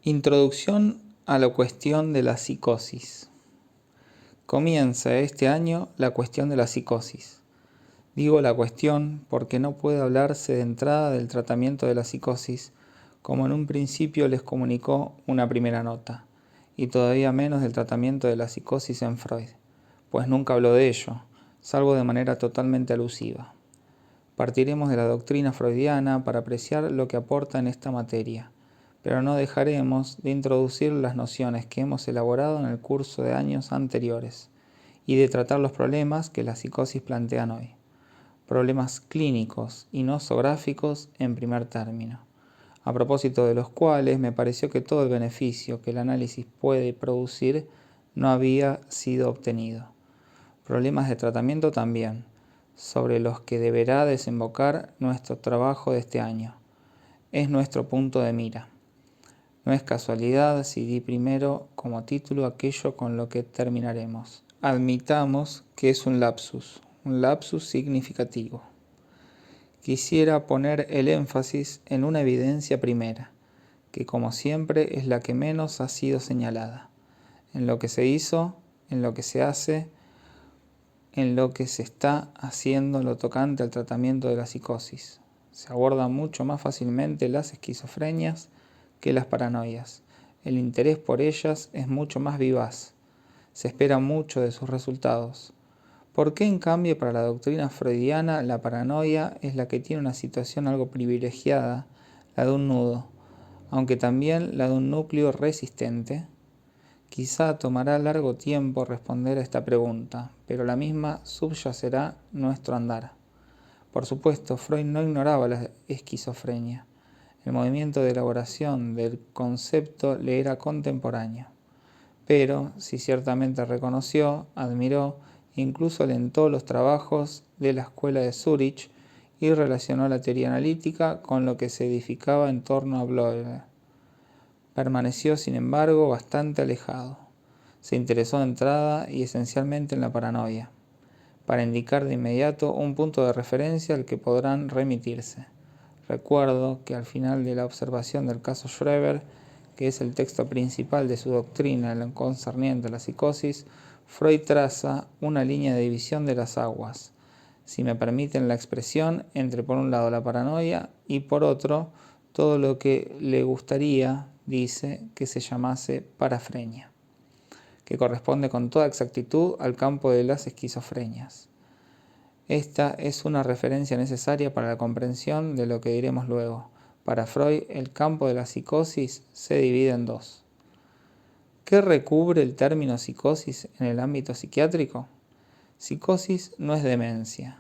Introducción a la cuestión de la psicosis. Comienza este año la cuestión de la psicosis. Digo la cuestión porque no puede hablarse de entrada del tratamiento de la psicosis, como en un principio les comunicó una primera nota, y todavía menos del tratamiento de la psicosis en Freud, pues nunca habló de ello, salvo de manera totalmente alusiva. Partiremos de la doctrina freudiana para apreciar lo que aporta en esta materia, pero no dejaremos de introducir las nociones que hemos elaborado en el curso de años anteriores y de tratar los problemas que la psicosis plantean hoy. Problemas clínicos y nosográficos en primer término, a propósito de los cuales me pareció que todo el beneficio que el análisis puede producir no había sido obtenido. Problemas de tratamiento también, sobre los que deberá desembocar nuestro trabajo de este año. Es nuestro punto de mira. No es casualidad si di primero como título aquello con lo que terminaremos. Admitamos que es un lapsus significativo. Quisiera poner el énfasis en una evidencia primera, que como siempre es la que menos ha sido señalada, en lo que se hizo, en lo que se hace, en lo que se está haciendo en lo tocante al tratamiento de la psicosis. Se abordan mucho más fácilmente las esquizofrenias que las paranoias. El interés por ellas es mucho más vivaz. Se espera mucho de sus resultados. ¿Por qué, en cambio, para la doctrina freudiana la paranoia es la que tiene una situación algo privilegiada, la de un nudo, aunque también la de un núcleo resistente? Quizá tomará largo tiempo responder a esta pregunta, pero la misma subyacerá nuestro andar. Por supuesto, Freud no ignoraba la esquizofrenia. El movimiento de elaboración del concepto le era contemporáneo. Pero, si ciertamente reconoció, admiró e incluso alentó los trabajos de la escuela de Zúrich y relacionó la teoría analítica con lo que se edificaba en torno a Bleuler. Permaneció, sin embargo, bastante alejado. Se interesó de entrada y esencialmente en la paranoia, para indicar de inmediato un punto de referencia al que podrán remitirse. Recuerdo que al final de la observación del caso Schreber, que es el texto principal de su doctrina en lo concerniente a la psicosis, Freud traza una línea de división de las aguas, si me permiten la expresión, entre por un lado la paranoia y por otro todo lo que le gustaría, dice, que se llamase parafrenia, que corresponde con toda exactitud al campo de las esquizofrenias. Esta es una referencia necesaria para la comprensión de lo que diremos luego. Para Freud, el campo de la psicosis se divide en dos. ¿Qué recubre el término psicosis en el ámbito psiquiátrico? Psicosis no es demencia.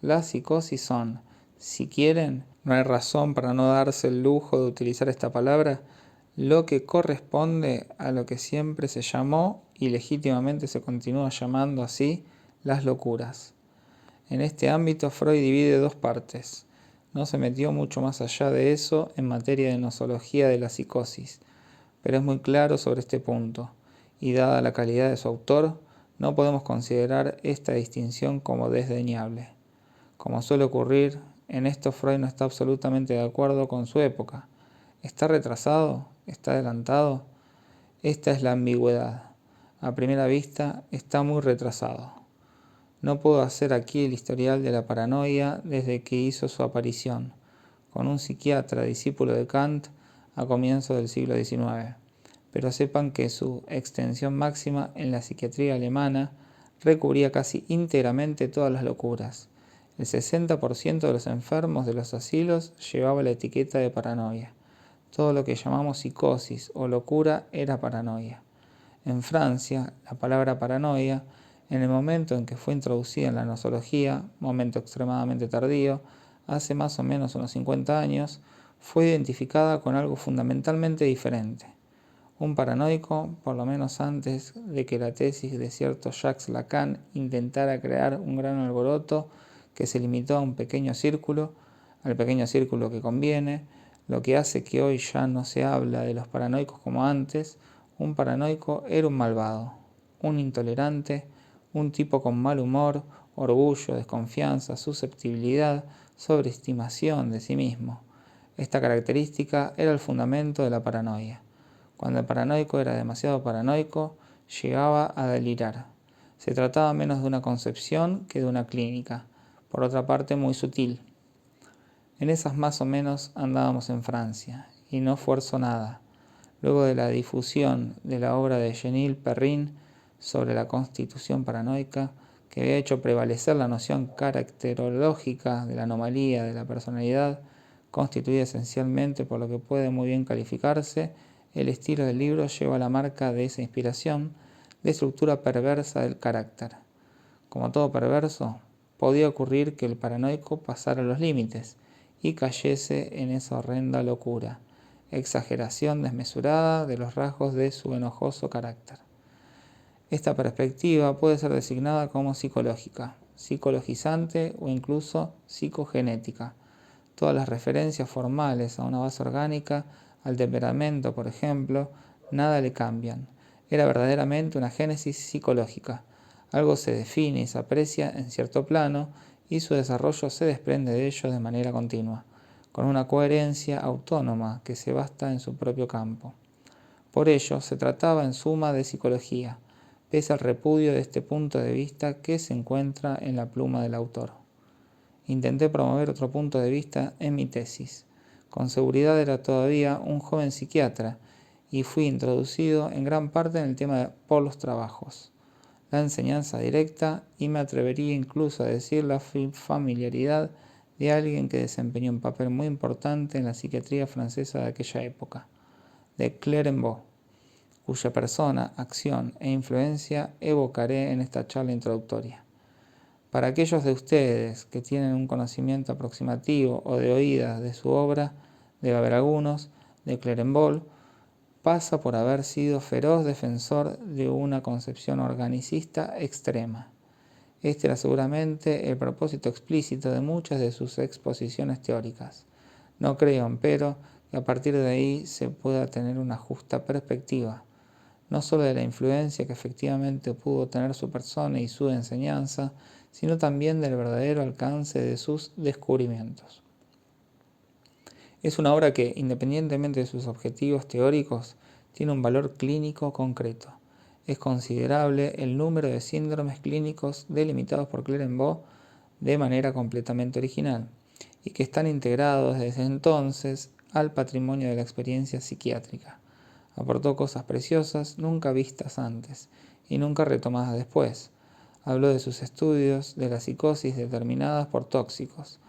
Las psicosis son, si quieren, no hay razón para no darse el lujo de utilizar esta palabra, lo que corresponde a lo que siempre se llamó y legítimamente se continúa llamando así, las locuras. En este ámbito Freud divide dos partes. No se metió mucho más allá de eso en materia de nosología de la psicosis, pero es muy claro sobre este punto, y dada la calidad de su autor, no podemos considerar esta distinción como desdeñable. Como suele ocurrir, en esto Freud no está absolutamente de acuerdo con su época. ¿Está retrasado? ¿Está adelantado? Esta es la ambigüedad. A primera vista, está muy retrasado. No puedo hacer aquí el historial de la paranoia desde que hizo su aparición, con un psiquiatra discípulo de Kant a comienzos del siglo XIX, pero sepan que su extensión máxima en la psiquiatría alemana recubría casi íntegramente todas las locuras. El 60% de los enfermos de los asilos llevaba la etiqueta de paranoia. Todo lo que llamamos psicosis o locura era paranoia. En Francia, la palabra paranoia, en el momento en que fue introducida en la nosología, momento extremadamente tardío, hace más o menos unos 50 años, fue identificada con algo fundamentalmente diferente. Un paranoico, por lo menos antes de que la tesis de cierto Jacques Lacan intentara crear un gran alboroto que se limitó a un pequeño círculo, al pequeño círculo que conviene, lo que hace que hoy ya no se habla de los paranoicos como antes. Un paranoico era un malvado, un intolerante, un tipo con mal humor, orgullo, desconfianza, susceptibilidad, sobreestimación de sí mismo. Esta característica era el fundamento de la paranoia. Cuando el paranoico era demasiado paranoico, llegaba a delirar. Se trataba menos de una concepción que de una clínica, por otra parte muy sutil. En esas más o menos andábamos en Francia, y no fuerzo nada. Luego de la difusión de la obra de Genil Perrin sobre la constitución paranoica, que había hecho prevalecer la noción caracterológica de la anomalía de la personalidad, constituida esencialmente por lo que puede muy bien calificarse, el estilo del libro lleva la marca de esa inspiración de estructura perversa del carácter. Como todo perverso, podía ocurrir que el paranoico pasara los límites y cayese en esa horrenda locura, exageración desmesurada de los rasgos de su enojoso carácter. Esta perspectiva puede ser designada como psicológica, psicologizante o incluso psicogenética. Todas las referencias formales a una base orgánica, al temperamento, por ejemplo, nada le cambian. Era verdaderamente una génesis psicológica. Algo se define y se aprecia en cierto plano y su desarrollo se desprende de ello de manera continua, con una coherencia autónoma que se basta en su propio campo. Por ello, se trataba en suma de psicología, pese al repudio de este punto de vista que se encuentra en la pluma del autor. Intenté promover otro punto de vista en mi tesis. Con seguridad era todavía un joven psiquiatra y fui introducido en gran parte en el tema por los trabajos, la enseñanza directa y me atrevería incluso a decir la familiaridad de alguien que desempeñó un papel muy importante en la psiquiatría francesa de aquella época, de Clérambault, cuya persona, acción e influencia evocaré en esta charla introductoria. Para aquellos de ustedes que tienen un conocimiento aproximativo o de oídas de su obra, debe haber algunos, de Clérambault, pasa por haber sido feroz defensor de una concepción organicista extrema. Este era seguramente el propósito explícito de muchas de sus exposiciones teóricas. No creo, empero, que a partir de ahí se pueda tener una justa perspectiva, no sólo de la influencia que efectivamente pudo tener su persona y su enseñanza, sino también del verdadero alcance de sus descubrimientos. Es una obra que, independientemente de sus objetivos teóricos, tiene un valor clínico concreto. Es considerable el número de síndromes clínicos delimitados por Clérambault de manera completamente original, y que están integrados desde entonces al patrimonio de la experiencia psiquiátrica. Aportó cosas preciosas nunca vistas antes y nunca retomadas después. Habló de sus estudios de la psicosis determinadas por tóxicos.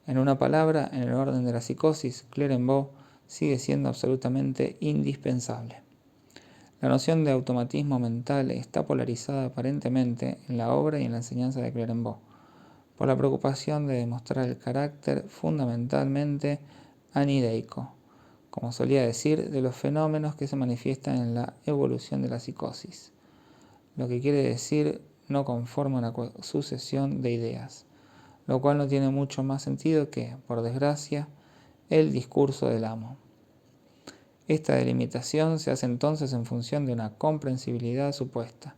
En una palabra, en el orden de la psicosis, Clérambault sigue siendo absolutamente indispensable. La noción de automatismo mental está polarizada aparentemente en la obra y en la enseñanza de Clérambault, por la preocupación de demostrar el carácter fundamentalmente anideico, como solía decir, de los fenómenos que se manifiestan en la evolución de la psicosis, lo que quiere decir no conforma una sucesión de ideas, lo cual no tiene mucho más sentido que, por desgracia, el discurso del amo. Esta delimitación se hace entonces en función de una comprensibilidad supuesta.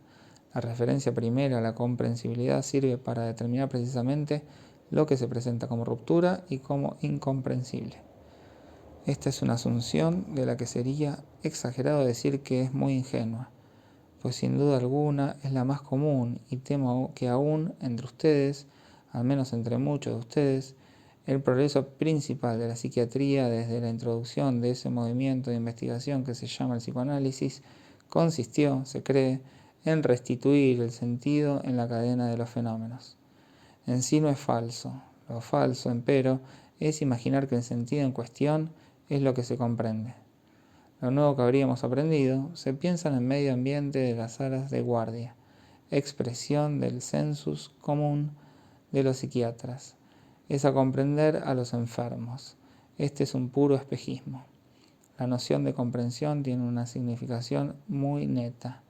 La referencia primera a la comprensibilidad sirve para determinar precisamente lo que se presenta como ruptura y como incomprensible. Esta es una asunción de la que sería exagerado decir que es muy ingenua, pues sin duda alguna es la más común y temo que aún entre ustedes, al menos entre muchos de ustedes, el progreso principal de la psiquiatría desde la introducción de ese movimiento de investigación que se llama el psicoanálisis consistió, se cree, en restituir el sentido en la cadena de los fenómenos. En sí no es falso. Lo falso, empero, es imaginar que el sentido en cuestión es lo que se comprende. Lo nuevo que habríamos aprendido se piensa en el medio ambiente de las salas de guardia, expresión del sensus común de los psiquiatras. Es a comprender a los enfermos. Este es un puro espejismo. La noción de comprensión tiene una significación muy neta.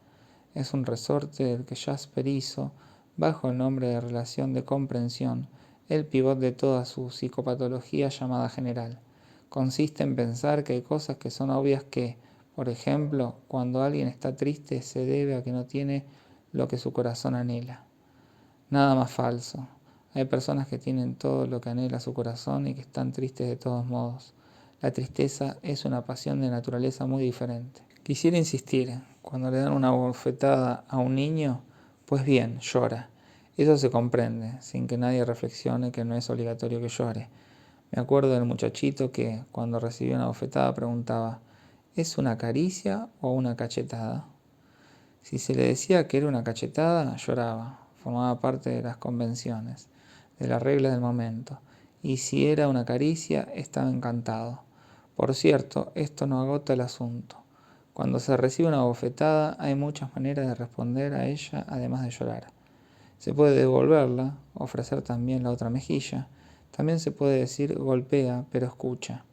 Es un resorte del que Jasper hizo, bajo el nombre de relación de comprensión, el pivot de toda su psicopatología llamada general. Consiste en pensar que hay cosas que son obvias que, por ejemplo, cuando alguien está triste se debe a que no tiene lo que su corazón anhela. Nada más falso. Hay personas que tienen todo lo que anhela su corazón y que están tristes de todos modos. La tristeza es una pasión de naturaleza muy diferente. Quisiera insistir, cuando le dan una bofetada a un niño, pues bien, llora. Eso se comprende, sin que nadie reflexione que no es obligatorio que llore. Me acuerdo del muchachito que, cuando recibió una bofetada, preguntaba, ¿es una caricia o una cachetada? Si se le decía que era una cachetada, lloraba, formaba parte de las convenciones, de las reglas del momento, y si era una caricia, estaba encantado. Por cierto, esto no agota el asunto. Cuando se recibe una bofetada, hay muchas maneras de responder a ella, además de llorar. Se puede devolverla, ofrecer también la otra mejilla. También se puede decir golpea, pero escucha.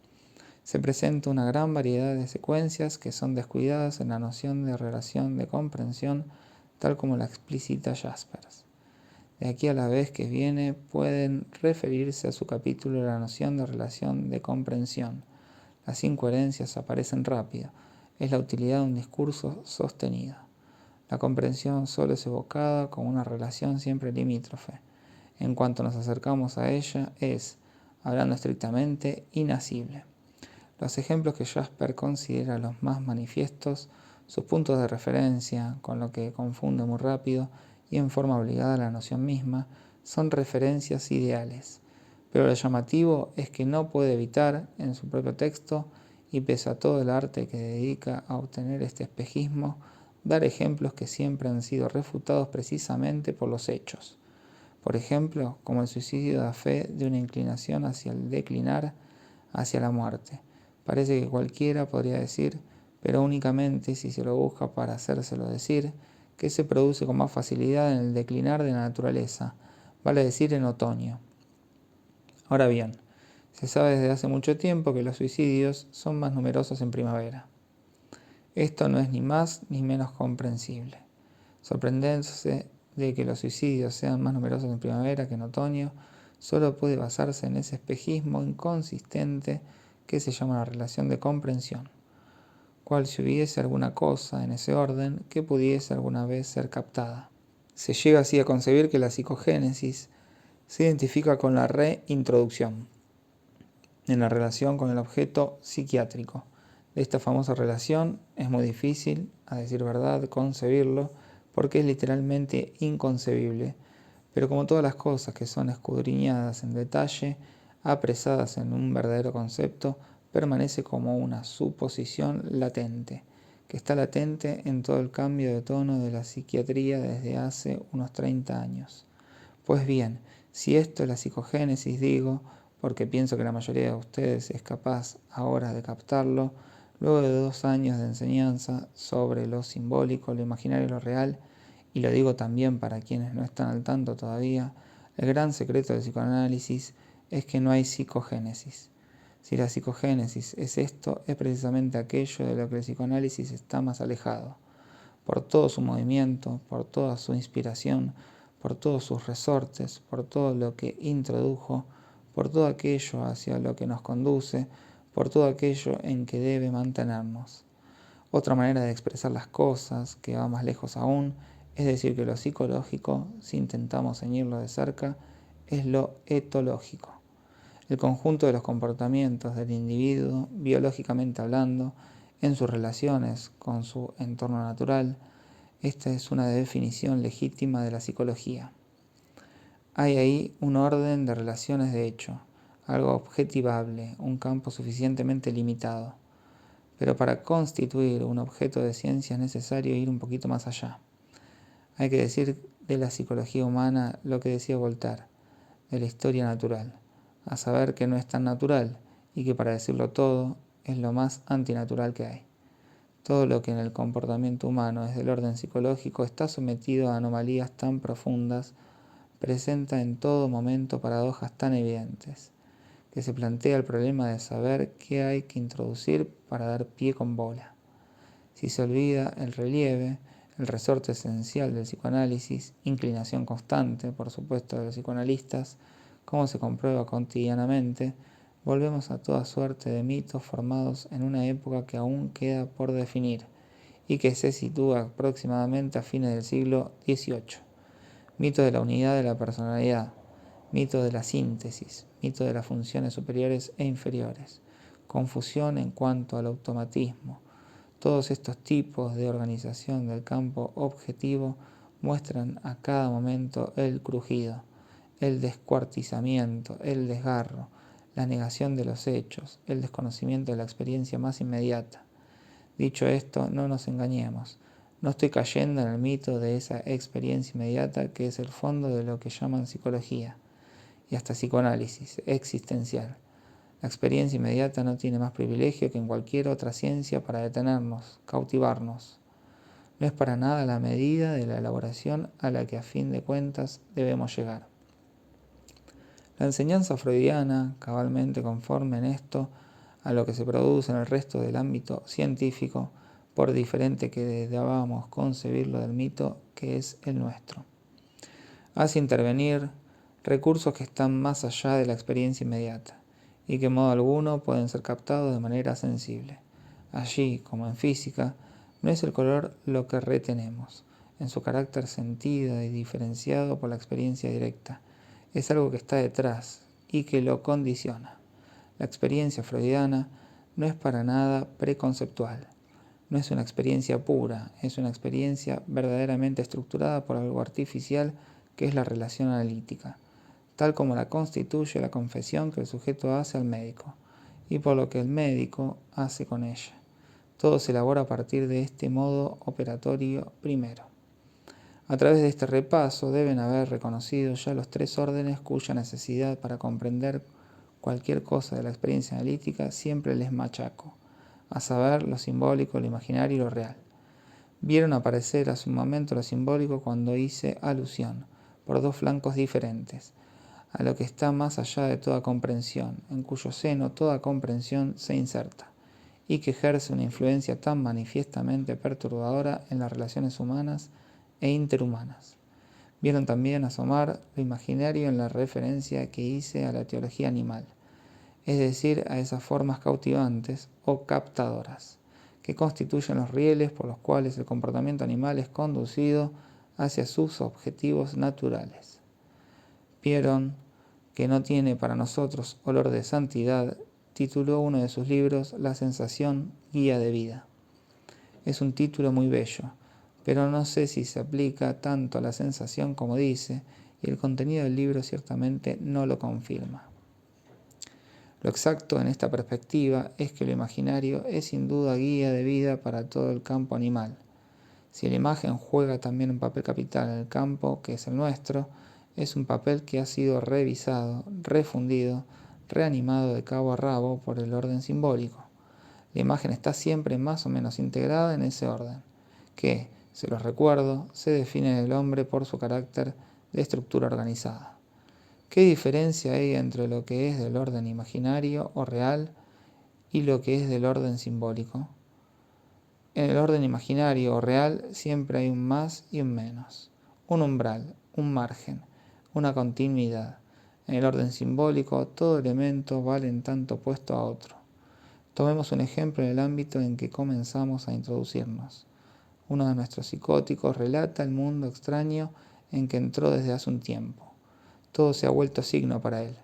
Se presenta una gran variedad de secuencias que son descuidadas en la noción de relación de comprensión, tal como la explicita Jaspers. De aquí a la vez que viene pueden referirse a su capítulo la noción de relación de comprensión. Las incoherencias aparecen rápido. Es la utilidad de un discurso sostenido. La comprensión solo es evocada como una relación siempre limítrofe. En cuanto nos acercamos a ella, es, hablando estrictamente, inasible. Los ejemplos que Jasper considera los más manifiestos, sus puntos de referencia, con lo que confunde muy rápido y en forma obligada la noción misma, son referencias ideales. Pero lo llamativo es que no puede evitar, en su propio texto, y pese a todo el arte que dedica a obtener este espejismo, dar ejemplos que siempre han sido refutados precisamente por los hechos. Por ejemplo, como el suicidio da fe de una inclinación hacia el declinar, hacia la muerte. Parece que cualquiera podría decir, pero únicamente si se lo busca para hacérselo decir, que se produce con más facilidad en el declinar de la naturaleza, vale decir en otoño. Ahora bien, se sabe desde hace mucho tiempo que los suicidios son más numerosos en primavera. Esto no es ni más ni menos comprensible. Sorprenderse de que los suicidios sean más numerosos en primavera que en otoño solo puede basarse en ese espejismo inconsistente que se llama la relación de comprensión, cual si hubiese alguna cosa en ese orden que pudiese alguna vez ser captada. Se llega así a concebir que la psicogénesis se identifica con la reintroducción en la relación con el objeto psiquiátrico. De esta famosa relación es muy difícil, a decir verdad, concebirlo, porque es literalmente inconcebible, pero como todas las cosas que son escudriñadas en detalle, apresadas en un verdadero concepto, permanece como una suposición latente, que está latente en todo el cambio de tono de la psiquiatría desde hace unos 30 años. Pues bien, si esto es la psicogénesis, digo, porque pienso que la mayoría de ustedes es capaz ahora de captarlo, luego de 2 años de enseñanza sobre lo simbólico, lo imaginario y lo real, y lo digo también para quienes no están al tanto todavía, el gran secreto del psicoanálisis es que no hay psicogénesis. Si la psicogénesis es esto, es precisamente aquello de lo que el psicoanálisis está más alejado. Por todo su movimiento, por toda su inspiración, por todos sus resortes, por todo lo que introdujo, por todo aquello hacia lo que nos conduce, por todo aquello en que debe mantenernos. Otra manera de expresar las cosas, que va más lejos aún, es decir que lo psicológico, si intentamos ceñirlo de cerca, es lo etológico. El conjunto de los comportamientos del individuo, biológicamente hablando, en sus relaciones con su entorno natural. Esta es una definición legítima de la psicología. Hay ahí un orden de relaciones de hecho, algo objetivable, un campo suficientemente limitado. Pero para constituir un objeto de ciencia es necesario ir un poquito más allá. Hay que decir de la psicología humana lo que decía Voltaire, de la historia natural, a saber que no es tan natural y que, para decirlo todo, es lo más antinatural que hay. Todo lo que en el comportamiento humano es del orden psicológico está sometido a anomalías tan profundas, presenta en todo momento paradojas tan evidentes, que se plantea el problema de saber qué hay que introducir para dar pie con bola. Si se olvida el relieve, el resorte esencial del psicoanálisis, inclinación constante, por supuesto, de los psicoanalistas, como se comprueba cotidianamente, volvemos a toda suerte de mitos formados en una época que aún queda por definir y que se sitúa aproximadamente a fines del siglo XVIII. Mito de la unidad de la personalidad, mito de la síntesis, mito de las funciones superiores e inferiores, confusión en cuanto al automatismo. Todos estos tipos de organización del campo objetivo muestran a cada momento el crujido, el descuartizamiento, el desgarro, la negación de los hechos, el desconocimiento de la experiencia más inmediata. Dicho esto, no nos engañemos. No estoy cayendo en el mito de esa experiencia inmediata que es el fondo de lo que llaman psicología y hasta psicoanálisis existencial. La experiencia inmediata no tiene más privilegio que en cualquier otra ciencia para detenernos, cautivarnos. No es para nada la medida de la elaboración a la que a fin de cuentas debemos llegar. La enseñanza freudiana, cabalmente conforme en esto a lo que se produce en el resto del ámbito científico, por diferente que debamos concebirlo del mito que es el nuestro, hace intervenir recursos que están más allá de la experiencia inmediata y que en modo alguno pueden ser captados de manera sensible. Allí, como en física, no es el color lo que retenemos, en su carácter sentido y diferenciado por la experiencia directa, es algo que está detrás y que lo condiciona. La experiencia freudiana no es para nada preconceptual, no es una experiencia pura, es una experiencia verdaderamente estructurada por algo artificial que es la relación analítica, tal como la constituye la confesión que el sujeto hace al médico, y por lo que el médico hace con ella. Todo se elabora a partir de este modo operatorio primero. A través de este repaso deben haber reconocido ya los tres órdenes cuya necesidad para comprender cualquier cosa de la experiencia analítica siempre les machaco, a saber, lo simbólico, lo imaginario y lo real. Vieron aparecer a su momento lo simbólico cuando hice alusión, por dos flancos diferentes, a lo que está más allá de toda comprensión, en cuyo seno toda comprensión se inserta, y que ejerce una influencia tan manifiestamente perturbadora en las relaciones humanas e interhumanas. Vieron también asomar lo imaginario en la referencia que hice a la teología animal, es decir, a esas formas cautivantes o captadoras, que constituyen los rieles por los cuales el comportamiento animal es conducido hacia sus objetivos naturales. Vieron que no tiene para nosotros olor de santidad, tituló uno de sus libros La sensación guía de vida. Es un título muy bello, pero no sé si se aplica tanto a la sensación como dice, y el contenido del libro ciertamente no lo confirma. Lo exacto en esta perspectiva es que lo imaginario es sin duda guía de vida para todo el campo animal. Si la imagen juega también un papel capital en el campo que es el nuestro, es un papel que ha sido revisado, refundido, reanimado de cabo a rabo por el orden simbólico. La imagen está siempre más o menos integrada en ese orden, que, se los recuerdo, se define en el hombre por su carácter de estructura organizada. ¿Qué diferencia hay entre lo que es del orden imaginario o real y lo que es del orden simbólico? En el orden imaginario o real siempre hay un más y un menos, un umbral, un margen, una continuidad. En el orden simbólico todo elemento vale en tanto opuesto a otro. Tomemos un ejemplo en el ámbito en que comenzamos a introducirnos. Uno de nuestros psicóticos relata el mundo extraño en que entró desde hace un tiempo. Todo se ha vuelto signo para él.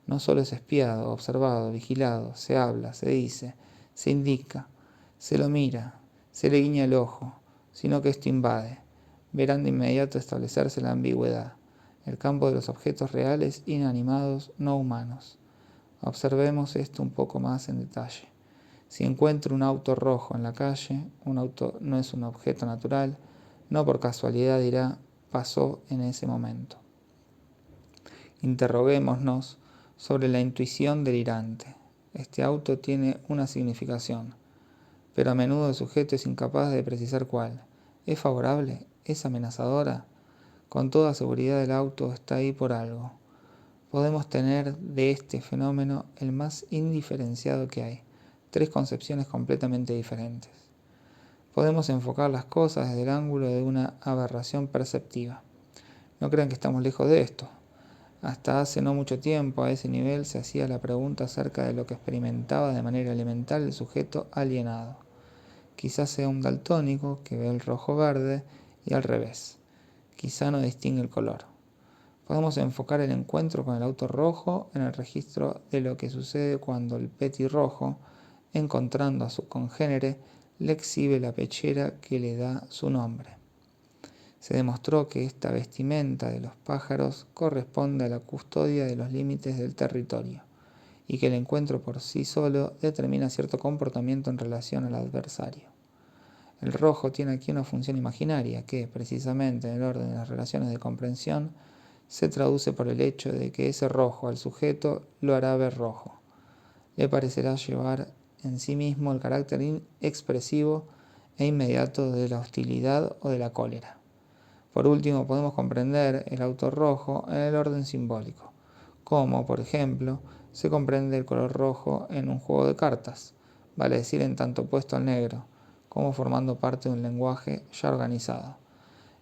No solo es espiado, observado, vigilado, se habla, se dice, se indica, se lo mira, se le guiña el ojo, sino que esto invade. Verán de inmediato establecerse la ambigüedad, el campo de los objetos reales inanimados no humanos. Observemos esto un poco más en detalle. Si encuentro un auto rojo en la calle, un auto no es un objeto natural, no por casualidad dirá, pasó en ese momento. Interroguémonos sobre la intuición delirante. Este auto tiene una significación, pero a menudo el sujeto es incapaz de precisar cuál. ¿Es favorable? ¿Es amenazadora? Con toda seguridad el auto está ahí por algo. Podemos tener de este fenómeno el más indiferenciado que hay, tres concepciones completamente diferentes. Podemos enfocar las cosas desde el ángulo de una aberración perceptiva. No crean que estamos lejos de esto. Hasta hace no mucho tiempo a ese nivel se hacía la pregunta acerca de lo que experimentaba de manera elemental el sujeto alienado. Quizás sea un daltónico que ve el rojo verde y al revés. Quizá no distingue el color. Podemos enfocar el encuentro con el auto rojo en el registro de lo que sucede cuando el petirrojo, encontrando a su congénere, le exhibe la pechera que le da su nombre. Se demostró que esta vestimenta de los pájaros corresponde a la custodia de los límites del territorio, y que el encuentro por sí solo determina cierto comportamiento en relación al adversario. El rojo tiene aquí una función imaginaria que, precisamente en el orden de las relaciones de comprensión, se traduce por el hecho de que ese rojo al sujeto lo hará ver rojo. Le parecerá llevar en sí mismo el carácter expresivo e inmediato de la hostilidad o de la cólera. Por último, podemos comprender el autor rojo en el orden simbólico, como, por ejemplo, se comprende el color rojo en un juego de cartas, vale decir en tanto opuesto al negro, como formando parte de un lenguaje ya organizado.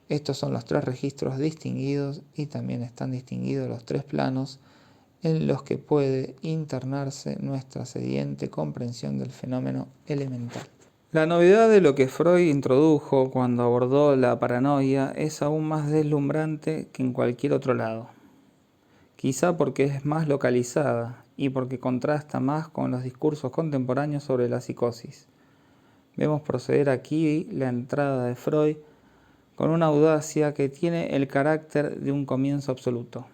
Estos son los tres registros distinguidos y también están distinguidos los tres planos en los que puede internarse nuestra sediente comprensión del fenómeno elemental. La novedad de lo que Freud introdujo cuando abordó la paranoia es aún más deslumbrante que en cualquier otro lado. Quizá porque es más localizada y porque contrasta más con los discursos contemporáneos sobre la psicosis. Vemos proceder aquí la entrada de Freud con una audacia que tiene el carácter de un comienzo absoluto.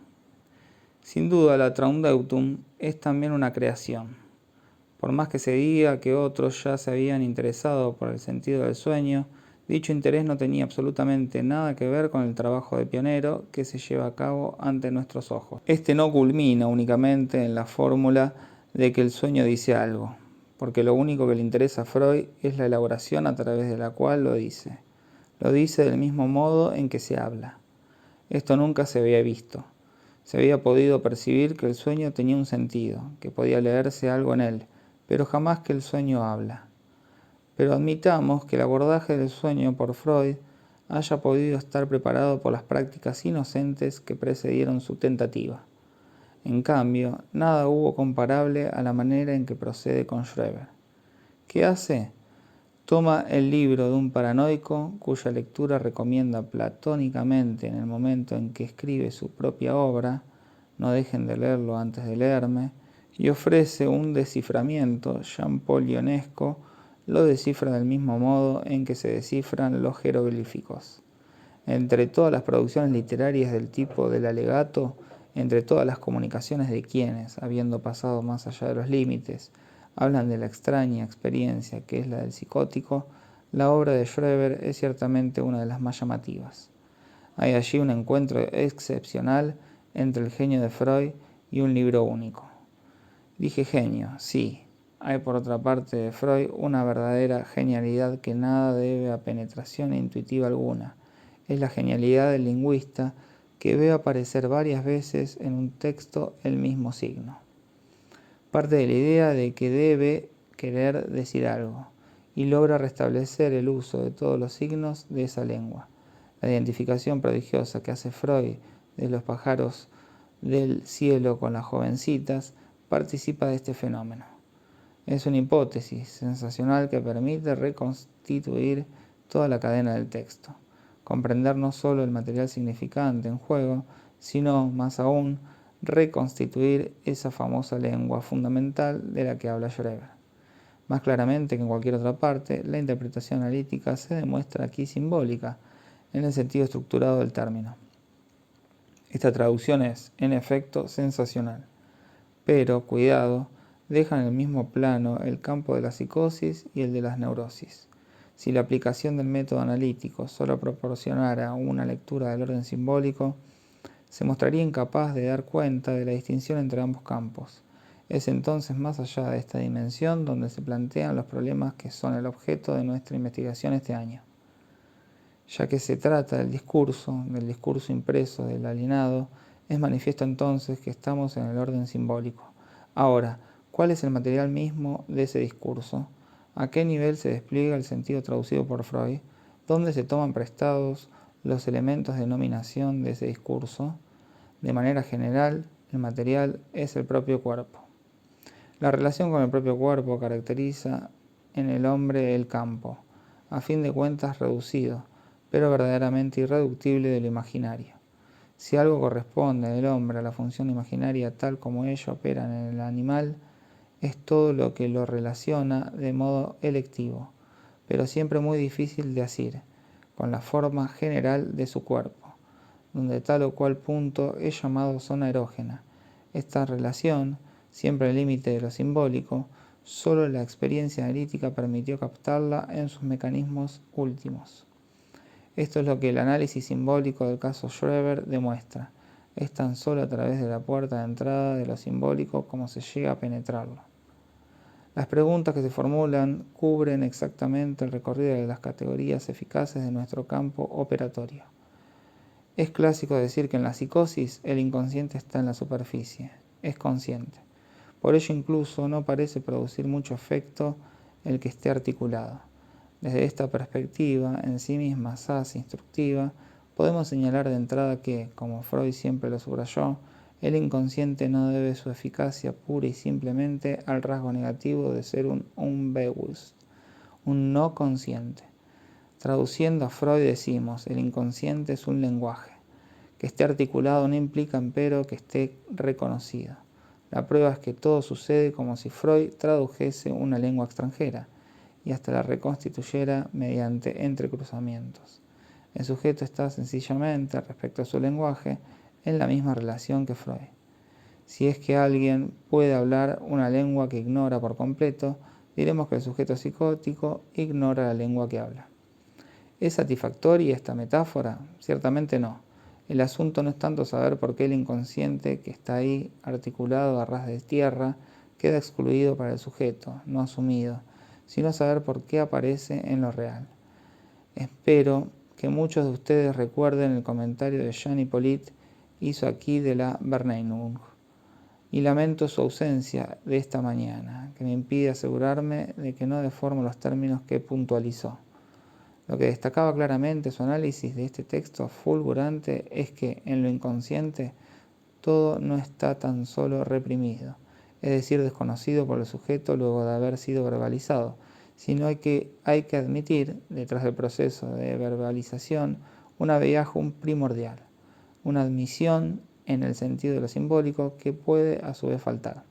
Sin duda, la Traumdeutung es también una creación. Por más que se diga que otros ya se habían interesado por el sentido del sueño, dicho interés no tenía absolutamente nada que ver con el trabajo de pionero que se lleva a cabo ante nuestros ojos. Este no culmina únicamente en la fórmula de que el sueño dice algo, porque lo único que le interesa a Freud es la elaboración a través de la cual lo dice. Lo dice del mismo modo en que se habla. Esto nunca se había visto. Se había podido percibir que el sueño tenía un sentido, que podía leerse algo en él, pero jamás que el sueño habla. Pero admitamos que el abordaje del sueño por Freud haya podido estar preparado por las prácticas inocentes que precedieron su tentativa. En cambio, nada hubo comparable a la manera en que procede con Schreber. ¿Qué hace? Toma el libro de un paranoico, cuya lectura recomienda platónicamente en el momento en que escribe su propia obra, no dejen de leerlo antes de leerme, y ofrece un desciframiento champolliónesco, lo descifra del mismo modo en que se descifran los jeroglíficos. Entre todas las producciones literarias del tipo del alegato, entre todas las comunicaciones de quienes, habiendo pasado más allá de los límites, hablan de la extraña experiencia que es la del psicótico, la obra de Schreber es ciertamente una de las más llamativas. Hay allí un encuentro excepcional entre el genio de Freud y un libro único. Dije genio, sí. Hay por otra parte de Freud una verdadera genialidad que nada debe a penetración intuitiva alguna. Es la genialidad del lingüista que ve aparecer varias veces en un texto el mismo signo. Parte de la idea de que debe querer decir algo, y logra restablecer el uso de todos los signos de esa lengua. La identificación prodigiosa que hace Freud de los pájaros del cielo con las jovencitas participa de este fenómeno. Es una hipótesis sensacional que permite reconstituir toda la cadena del texto, comprender no solo el material significante en juego, sino, más aún, reconstituir esa famosa lengua fundamental de la que habla Schreber. Más claramente que en cualquier otra parte, la interpretación analítica se demuestra aquí simbólica, en el sentido estructurado del término. Esta traducción es, en efecto, sensacional. Pero, cuidado, deja en el mismo plano el campo de la psicosis y el de las neurosis. Si la aplicación del método analítico solo proporcionara una lectura del orden simbólico, se mostraría incapaz de dar cuenta de la distinción entre ambos campos. Es entonces más allá de esta dimensión donde se plantean los problemas que son el objeto de nuestra investigación este año. Ya que se trata del discurso impreso del alienado, es manifiesto entonces que estamos en el orden simbólico. Ahora, ¿cuál es el material mismo de ese discurso? ¿A qué nivel se despliega el sentido traducido por Freud? ¿Dónde se toman prestados los elementos de nominación de ese discurso? De manera general, el material es el propio cuerpo. La relación con el propio cuerpo caracteriza en el hombre el campo, a fin de cuentas reducido, pero verdaderamente irreductible de lo imaginario. Si algo corresponde del hombre a la función imaginaria tal como ella opera en el animal, es todo lo que lo relaciona de modo electivo, pero siempre muy difícil de asir, con la forma general de su cuerpo, donde tal o cual punto es llamado zona erógena. Esta relación, siempre el límite de lo simbólico, solo la experiencia analítica permitió captarla en sus mecanismos últimos. Esto es lo que el análisis simbólico del caso Schreber demuestra. Es tan solo a través de la puerta de entrada de lo simbólico como se llega a penetrarlo. Las preguntas que se formulan cubren exactamente el recorrido de las categorías eficaces de nuestro campo operatorio. Es clásico decir que en la psicosis el inconsciente está en la superficie, es consciente. Por ello incluso no parece producir mucho efecto el que esté articulado. Desde esta perspectiva, en sí misma asaz instructiva, podemos señalar de entrada que, como Freud siempre lo subrayó, el inconsciente no debe su eficacia pura y simplemente al rasgo negativo de ser un unbewusst, un no consciente. Traduciendo a Freud decimos, el inconsciente es un lenguaje. Que esté articulado no implica, empero, que esté reconocido. La prueba es que todo sucede como si Freud tradujese una lengua extranjera y hasta la reconstituyera mediante entrecruzamientos. El sujeto está sencillamente, respecto a su lenguaje, en la misma relación que Freud. Si es que alguien puede hablar una lengua que ignora por completo, diremos que el sujeto psicótico ignora la lengua que habla. ¿Es satisfactoria esta metáfora? Ciertamente no. El asunto no es tanto saber por qué el inconsciente que está ahí, articulado a ras de tierra, queda excluido para el sujeto, no asumido, sino saber por qué aparece en lo real. Espero que muchos de ustedes recuerden el comentario que Jean Hippolyte hizo aquí de la Verneinung, y lamento su ausencia de esta mañana, que me impide asegurarme de que no deformo los términos que puntualizó. Lo que destacaba claramente su análisis de este texto fulgurante es que en lo inconsciente todo no está tan solo reprimido, es decir, desconocido por el sujeto luego de haber sido verbalizado, sino que hay que admitir, detrás del proceso de verbalización, un hallazgo primordial, una admisión en el sentido de lo simbólico que puede a su vez faltar.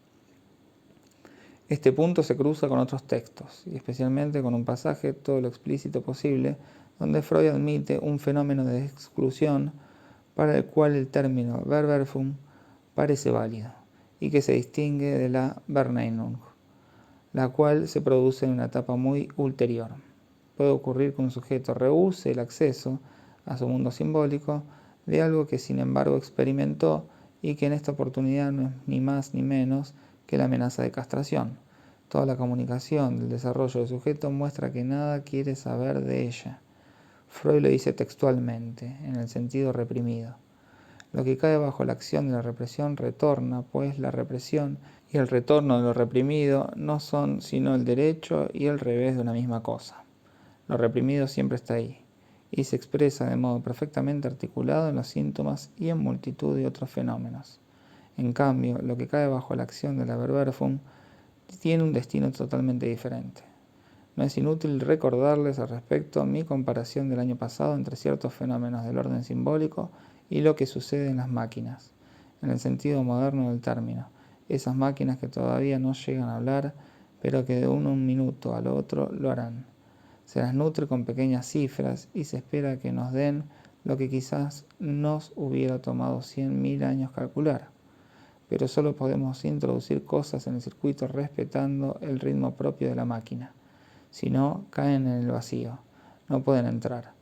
Este punto se cruza con otros textos, y especialmente con un pasaje todo lo explícito posible, donde Freud admite un fenómeno de exclusión para el cual el término Verwerfung parece válido, y que se distingue de la Verneinung, la cual se produce en una etapa muy ulterior. Puede ocurrir que un sujeto rehúse el acceso a su mundo simbólico de algo que sin embargo experimentó y que en esta oportunidad no es ni más ni menos que la amenaza de castración. Toda la comunicación del desarrollo del sujeto muestra que nada quiere saber de ella. Freud lo dice textualmente, en el sentido reprimido. Lo que cae bajo la acción de la represión retorna, pues la represión y el retorno de lo reprimido no son sino el derecho y el revés de una misma cosa. Lo reprimido siempre está ahí, y se expresa de modo perfectamente articulado en los síntomas y en multitud de otros fenómenos. En cambio, lo que cae bajo la acción de la Verwerfung tiene un destino totalmente diferente. No es inútil recordarles al respecto mi comparación del año pasado entre ciertos fenómenos del orden simbólico y lo que sucede en las máquinas, en el sentido moderno del término, esas máquinas que todavía no llegan a hablar, pero que de un minuto al otro lo harán. Se las nutre con pequeñas cifras y se espera que nos den lo que quizás nos hubiera tomado 100.000 años calcular. Pero solo podemos introducir cosas en el circuito respetando el ritmo propio de la máquina. Si no, caen en el vacío, no pueden entrar.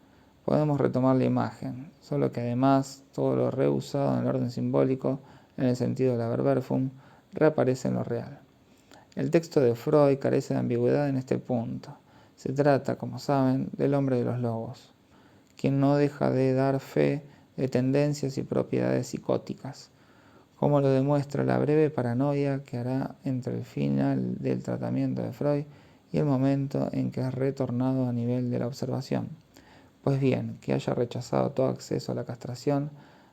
Podemos retomar la imagen, solo que además todo lo reusado en el orden simbólico, en el sentido de la Verwerfung, reaparece en lo real. El texto de Freud carece de ambigüedad en este punto. Se trata, como saben, del hombre de los lobos, quien no deja de dar fe de tendencias y propiedades psicóticas, como lo demuestra la breve paranoia que hará entre el final del tratamiento de Freud y el momento en que es retornado a nivel de la observación. Pues bien, que haya rechazado todo acceso a la castración,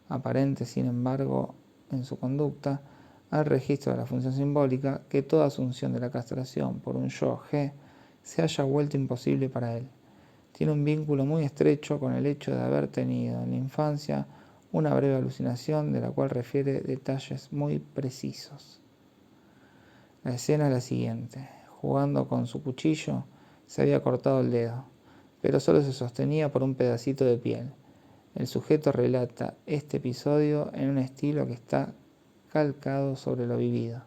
aparente sin embargo en su conducta, al registro de la función simbólica, que toda asunción de la castración por un yo G se haya vuelto imposible para él. Tiene un vínculo muy estrecho con el hecho de haber tenido en la infancia una breve alucinación de la cual refiere detalles muy precisos. La escena es la siguiente. Jugando con su cuchillo, se había cortado el dedo, pero solo se sostenía por un pedacito de piel. El sujeto relata este episodio en un estilo que está calcado sobre lo vivido.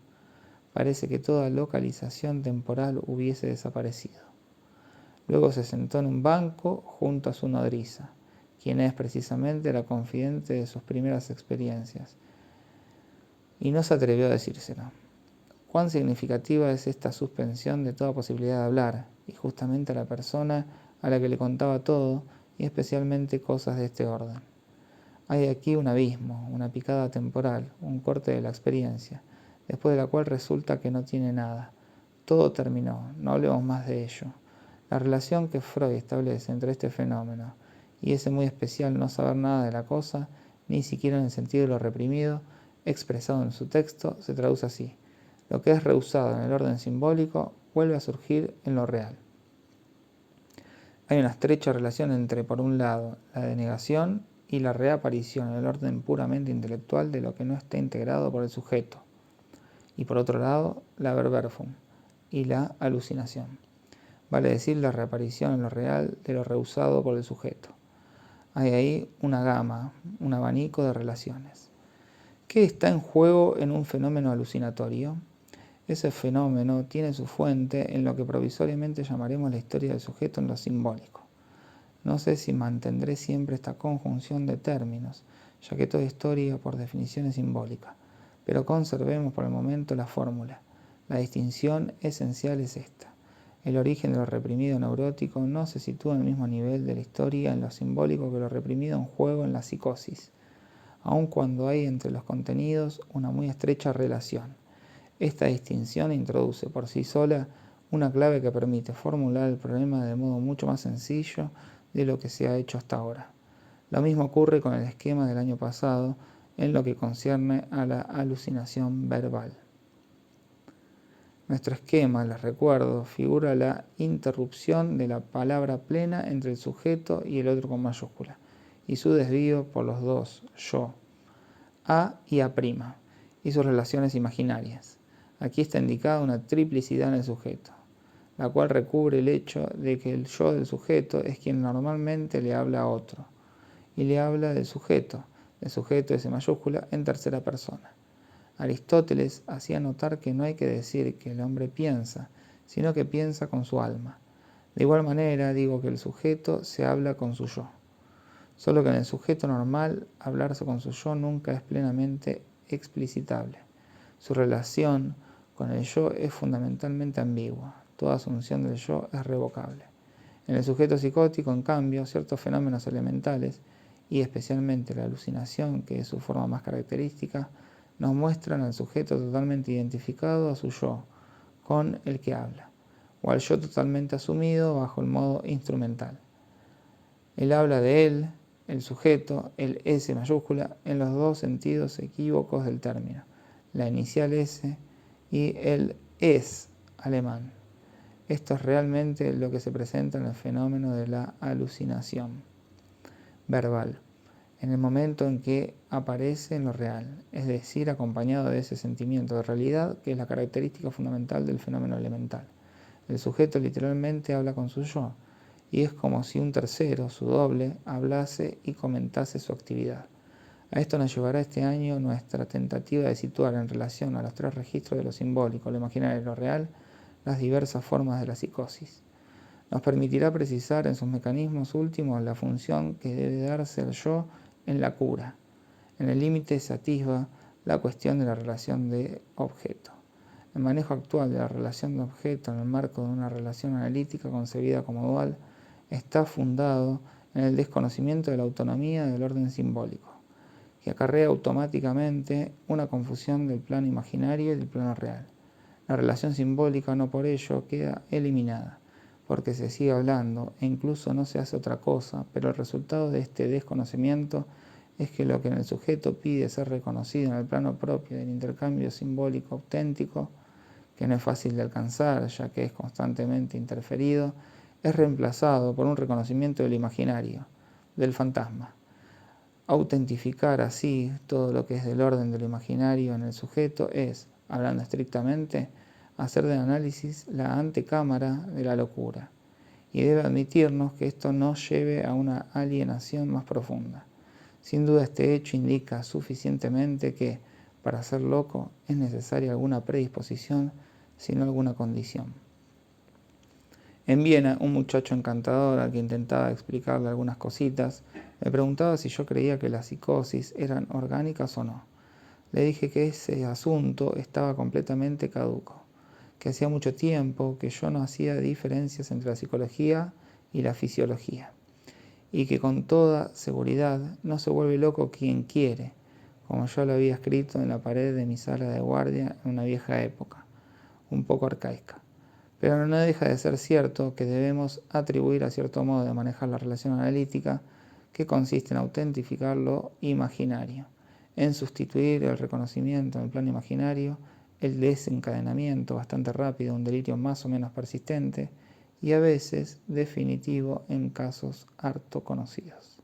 Parece que toda localización temporal hubiese desaparecido. Luego se sentó en un banco junto a su nodriza, quien es precisamente la confidente de sus primeras experiencias, y no se atrevió a decírselo. Cuán significativa es esta suspensión de toda posibilidad de hablar, y justamente a la persona a la que le contaba todo, y especialmente cosas de este orden. Hay aquí un abismo, una picada temporal, un corte de la experiencia, después de la cual resulta que no tiene nada. Todo terminó, no hablemos más de ello. La relación que Freud establece entre este fenómeno y ese muy especial no saber nada de la cosa, ni siquiera en el sentido de lo reprimido, expresado en su texto, se traduce así. Lo que es rehusado en el orden simbólico vuelve a surgir en lo real. Hay una estrecha relación entre, por un lado, la denegación y la reaparición en el orden puramente intelectual de lo que no está integrado por el sujeto, y por otro lado, la verberfum y la alucinación, vale decir la reaparición en lo real de lo rehusado por el sujeto. Hay ahí una gama, un abanico de relaciones. ¿Qué está en juego en un fenómeno alucinatorio? Ese fenómeno tiene su fuente en lo que provisoriamente llamaremos la historia del sujeto en lo simbólico. No sé si mantendré siempre esta conjunción de términos, ya que toda historia por definición es simbólica, pero conservemos por el momento la fórmula. La distinción esencial es esta. El origen de lo reprimido neurótico no se sitúa en el mismo nivel de la historia en lo simbólico que lo reprimido en juego en la psicosis, aun cuando hay entre los contenidos una muy estrecha relación. Esta distinción introduce por sí sola una clave que permite formular el problema de modo mucho más sencillo de lo que se ha hecho hasta ahora. Lo mismo ocurre con el esquema del año pasado en lo que concierne a la alucinación verbal. Nuestro esquema, les recuerdo, figura la interrupción de la palabra plena entre el sujeto y el otro con mayúscula, y su desvío por los dos yo, a y a', y sus relaciones imaginarias. Aquí está indicada una triplicidad en el sujeto, la cual recubre el hecho de que el yo del sujeto es quien normalmente le habla a otro, y le habla del sujeto S mayúscula, en tercera persona. Aristóteles hacía notar que no hay que decir que el hombre piensa, sino que piensa con su alma. De igual manera, digo que el sujeto se habla con su yo. Solo que en el sujeto normal, hablarse con su yo nunca es plenamente explicitable. Su relación con el yo es fundamentalmente ambigua. Toda asunción del yo es revocable. En el sujeto psicótico, en cambio, ciertos fenómenos elementales, y especialmente la alucinación, que es su forma más característica, nos muestran al sujeto totalmente identificado a su yo, con el que habla, o al yo totalmente asumido bajo el modo instrumental. Él habla de él, el sujeto, el S mayúscula, en los dos sentidos equívocos del término, la inicial S y el es alemán. Esto es realmente lo que se presenta en el fenómeno de la alucinación verbal, en el momento en que aparece en lo real, es decir, acompañado de ese sentimiento de realidad que es la característica fundamental del fenómeno elemental. El sujeto literalmente habla con su yo, y es como si un tercero, su doble, hablase y comentase su actividad. A esto nos llevará este año nuestra tentativa de situar en relación a los tres registros de lo simbólico, lo imaginario y lo real, las diversas formas de la psicosis. Nos permitirá precisar en sus mecanismos últimos la función que debe darse al yo en la cura. En el límite se atisba la cuestión de la relación de objeto. El manejo actual de la relación de objeto en el marco de una relación analítica concebida como dual está fundado en el desconocimiento de la autonomía del orden simbólico, que acarrea automáticamente una confusión del plano imaginario y del plano real. La relación simbólica no por ello queda eliminada, porque se sigue hablando e incluso no se hace otra cosa, pero el resultado de este desconocimiento es que lo que en el sujeto pide ser reconocido en el plano propio del intercambio simbólico auténtico, que no es fácil de alcanzar ya que es constantemente interferido, es reemplazado por un reconocimiento del imaginario, del fantasma. Autentificar así todo lo que es del orden de lo imaginario en el sujeto es, hablando estrictamente, hacer del análisis la antecámara de la locura. y debe admitirnos que esto nos lleve a una alienación más profunda. Sin duda este hecho indica suficientemente que, para ser loco, es necesaria alguna predisposición, sino alguna condición. En Viena, un muchacho encantador al que intentaba explicarle algunas cositas, me preguntaba si yo creía que las psicosis eran orgánicas o no. Le dije que ese asunto estaba completamente caduco, que hacía mucho tiempo que yo no hacía diferencias entre la psicología y la fisiología, y que con toda seguridad no se vuelve loco quien quiere, como yo lo había escrito en la pared de mi sala de guardia en una vieja época, un poco arcaica. Pero no deja de ser cierto que debemos atribuir a cierto modo de manejar la relación analítica, que consiste en autentificar lo imaginario, en sustituir el reconocimiento en el plano imaginario, el desencadenamiento bastante rápido de un delirio más o menos persistente y a veces definitivo en casos harto conocidos.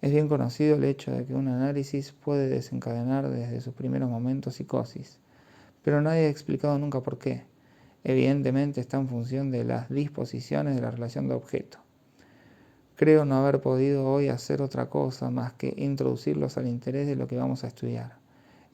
Es bien conocido el hecho de que un análisis puede desencadenar desde sus primeros momentos psicosis, pero nadie ha explicado nunca por qué. Evidentemente está en función de las disposiciones de la relación de objeto. Creo no haber podido hoy hacer otra cosa más que introducirlos al interés de lo que vamos a estudiar.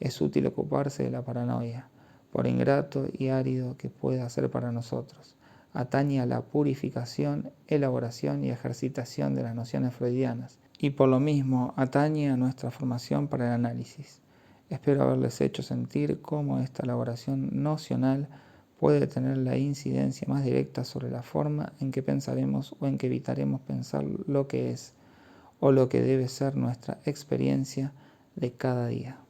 Es útil ocuparse de la paranoia, por ingrato y árido que pueda ser para nosotros. Atañe a la purificación, elaboración y ejercitación de las nociones freudianas, y por lo mismo atañe a nuestra formación para el análisis. Espero haberles hecho sentir cómo esta elaboración nocional puede tener la incidencia más directa sobre la forma en que pensaremos o en que evitaremos pensar lo que es o lo que debe ser nuestra experiencia de cada día.